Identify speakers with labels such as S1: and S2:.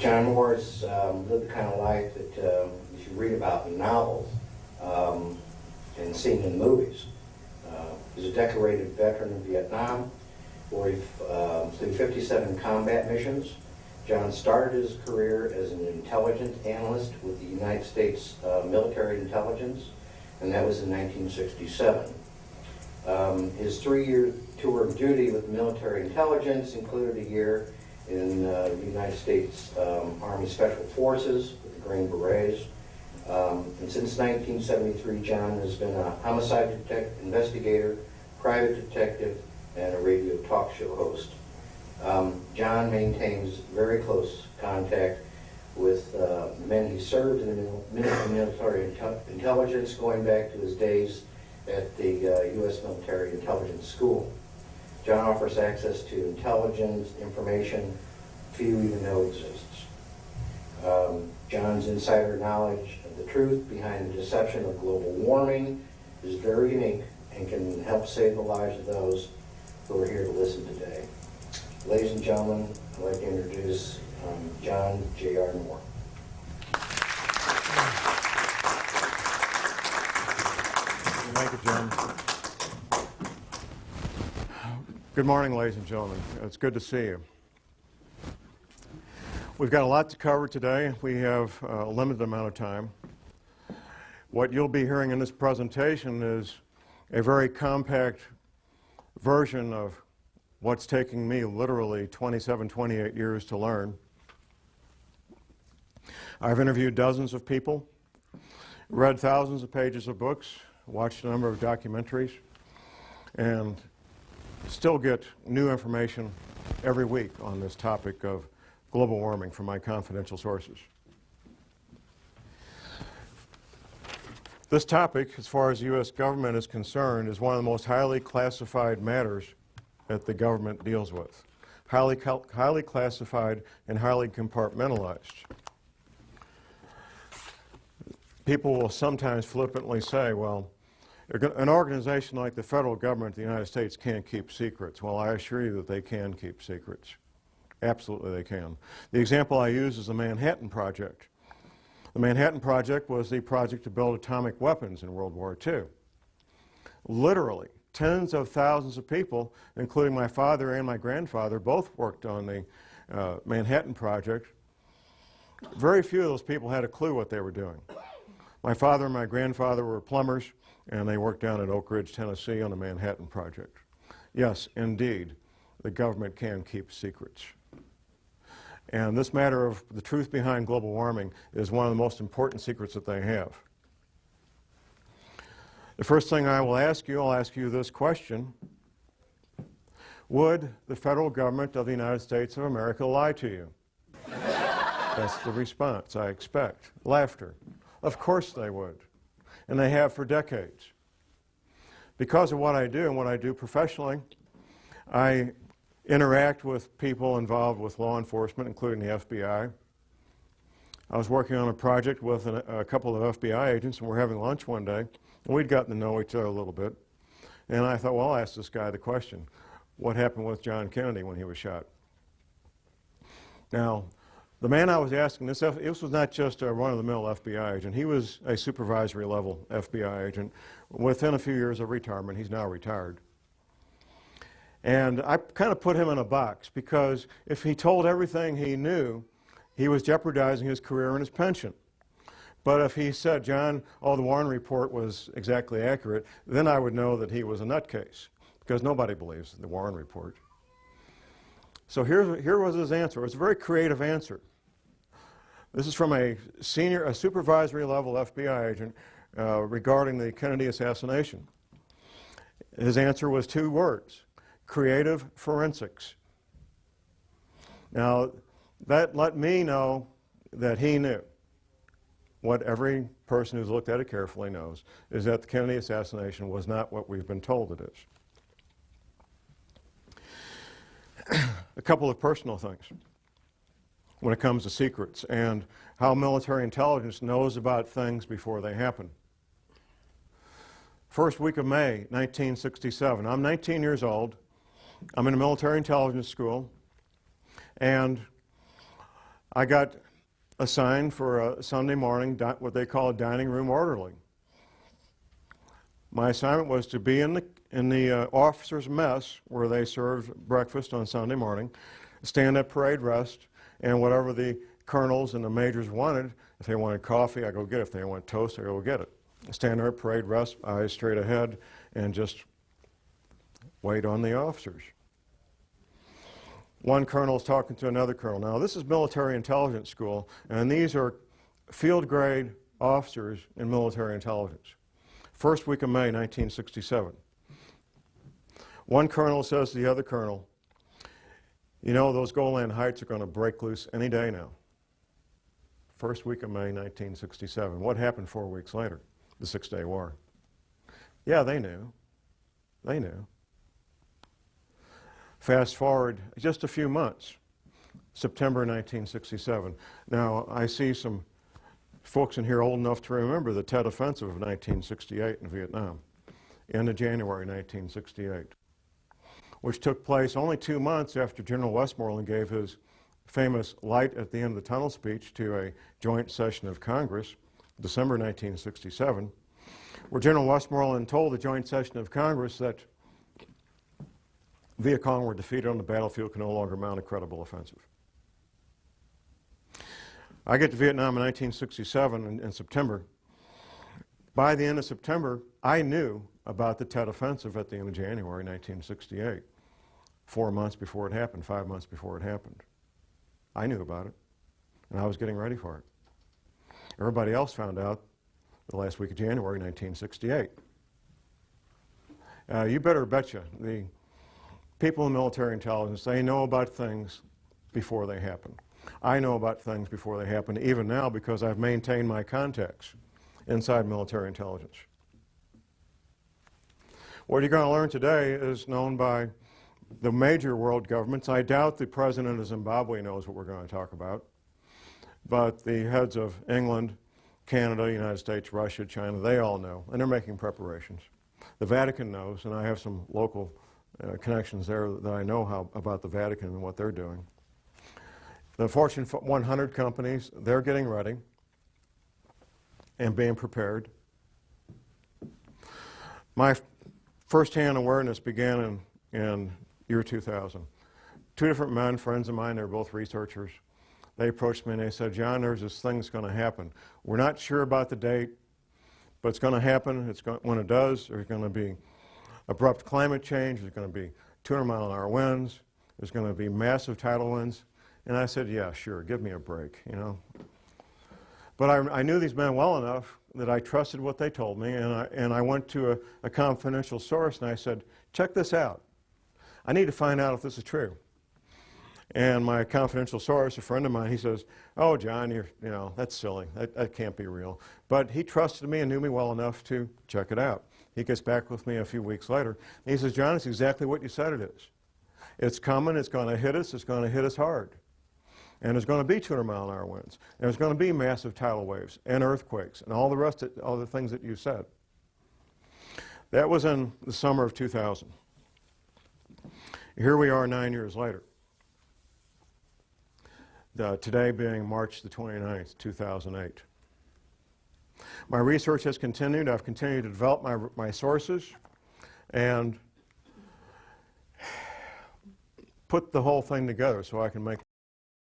S1: John Morris lived the kind of life that you should read about in novels and seen in movies. He's a decorated veteran of Vietnam, where he flew 57 combat missions. John started his career as an intelligence analyst with the United States Military Intelligence, and that was in 1967. His 3-year tour of duty with military intelligence included a year in the United States Army Special Forces with the Green Berets. And since 1973, John has been a homicide investigator, private detective, and a radio talk show host. John maintains very close contact with the men he served in the military intelligence, going back to his days at the U.S. Military Intelligence School. John offers access to intelligence information few even know exists. John's insider knowledge of the truth behind the deception of global warming is very unique and can help save the lives of those who are here to listen today. Ladies and gentlemen, I'd like to introduce John J.R. Moore.
S2: Thank you, Jim. Good morning, ladies and gentlemen. It's good to see you. We've got a lot to cover today. We have a limited amount of time. What you'll be hearing in this presentation is a very compact version of what's taking me literally 27, 28 years to learn. I've interviewed dozens of people, read thousands of pages of books, watched a number of documentaries, and still get new information every week on this topic of global warming from my confidential sources. This topic, as far as the U.S. government is concerned, is one of the most highly classified matters that the government deals with. Highly classified and highly compartmentalized. People will sometimes flippantly say, well, an organization like the federal government of the United States can't keep secrets. Well, I assure you that they can keep secrets. Absolutely they can. The example I use is the Manhattan Project. The Manhattan Project was the project to build atomic weapons in World War II. Literally, tens of thousands of people, including my father and my grandfather, both worked on the Manhattan Project. Very few of those people had a clue what they were doing. My father and my grandfather were plumbers, and they worked down at Oak Ridge, Tennessee on the Manhattan Project. Yes, indeed, the government can keep secrets. And this matter of the truth behind global warming is one of the most important secrets that they have. The first thing I'll ask you this question. Would the federal government of the United States of America lie to you? That's the response I expect. Laughter. Of course they would. And they have for decades. Because of what I do and what I do professionally, I interact with people involved with law enforcement, including the FBI. I was working on a project with a couple of FBI agents, and we're having lunch one day, and we'd gotten to know each other a little bit. And I thought, well, I'll ask this guy the question, what happened with John Kennedy when he was shot? Now, the man I was asking this was not just a run-of-the-mill FBI agent. He was a supervisory level FBI agent. Within a few years of retirement, he's now retired. And I kind of put him in a box because if he told everything he knew, he was jeopardizing his career and his pension. But if he said, John, the Warren report was exactly accurate, then I would know that he was a nutcase, because nobody believes the Warren report. So here was his answer. It was a very creative answer. This is from a supervisory level FBI agent regarding the Kennedy assassination. His answer was 2 words: creative forensics. Now, that let me know that he knew. What every person who's looked at it carefully knows is that the Kennedy assassination was not what we've been told it is. A couple of personal things when it comes to secrets and how military intelligence knows about things before they happen. First week of May, 1967. I'm 19 years old. I'm in a military intelligence school, and I got assigned for a Sunday morning, what they call a dining room orderly. My assignment was to be in the officers' mess where they served breakfast on Sunday morning, stand at parade rest, and whatever the colonels and the majors wanted, if they wanted coffee, I go get it. If they want toast, I go get it. Stand there at parade rest, eyes straight ahead, and just wait on the officers. One colonel is talking to another colonel. Now, this is military intelligence school, and these are field grade officers in military intelligence. First week of May, 1967. One colonel says to the other colonel, you know, those Golan Heights are going to break loose any day now. First week of May, 1967. What happened 4 weeks later? The Six-Day War. Yeah, they knew. They knew. Fast forward just a few months, September 1967. Now, I see some folks in here old enough to remember the Tet Offensive of 1968 in Vietnam, end of January 1968, which took place only 2 months after General Westmoreland gave his famous light at the end of the tunnel speech to a joint session of Congress, December 1967, where General Westmoreland told the joint session of Congress that Viet Cong were defeated on the battlefield, could no longer mount a credible offensive. I get to Vietnam in 1967 in September. By the end of September, I knew about the Tet Offensive at the end of January 1968, 4 months before it happened, 5 months before it happened. I knew about it, and I was getting ready for it. Everybody else found out the last week of January 1968. You better betcha, the people in military intelligence, they know about things before they happen. I know about things before they happen, even now, because I've maintained my contacts inside military intelligence. What you're going to learn today is known by the major world governments. I doubt the president of Zimbabwe knows what we're going to talk about, but the heads of England, Canada, United States, Russia, China, they all know, and they're making preparations. The Vatican knows, and I have some local connections there that I know about the Vatican and what they're doing. The Fortune 100 companies, they're getting ready and being prepared. My first-hand awareness began in year 2000. Two different men, friends of mine, they're both researchers. They approached me and they said, John, there's this thing that's going to happen. We're not sure about the date, but it's going to happen. When it does, there's going to be abrupt climate change. There's going to be 200-mile-an-hour winds. There's going to be massive tidal winds. And I said, yeah, sure, give me a break, you know. But I knew these men well enough that I trusted what they told me, and I went to a confidential source and I said, check this out. I need to find out if this is true. And my confidential source, a friend of mine, he says, oh, John, you know, that's silly. That can't be real. But he trusted me and knew me well enough to check it out. He gets back with me a few weeks later, and he says, John, it's exactly what you said it is. It's coming, it's going to hit us hard. And there's going to be 200-mile-an-hour winds. And there's going to be massive tidal waves and earthquakes and all the rest of all the things that you said. That was in the summer of 2000. Here we are 9 years later. Today being March the 29th, 2008. My research has continued. I've continued to develop my sources and put the whole thing together so I can make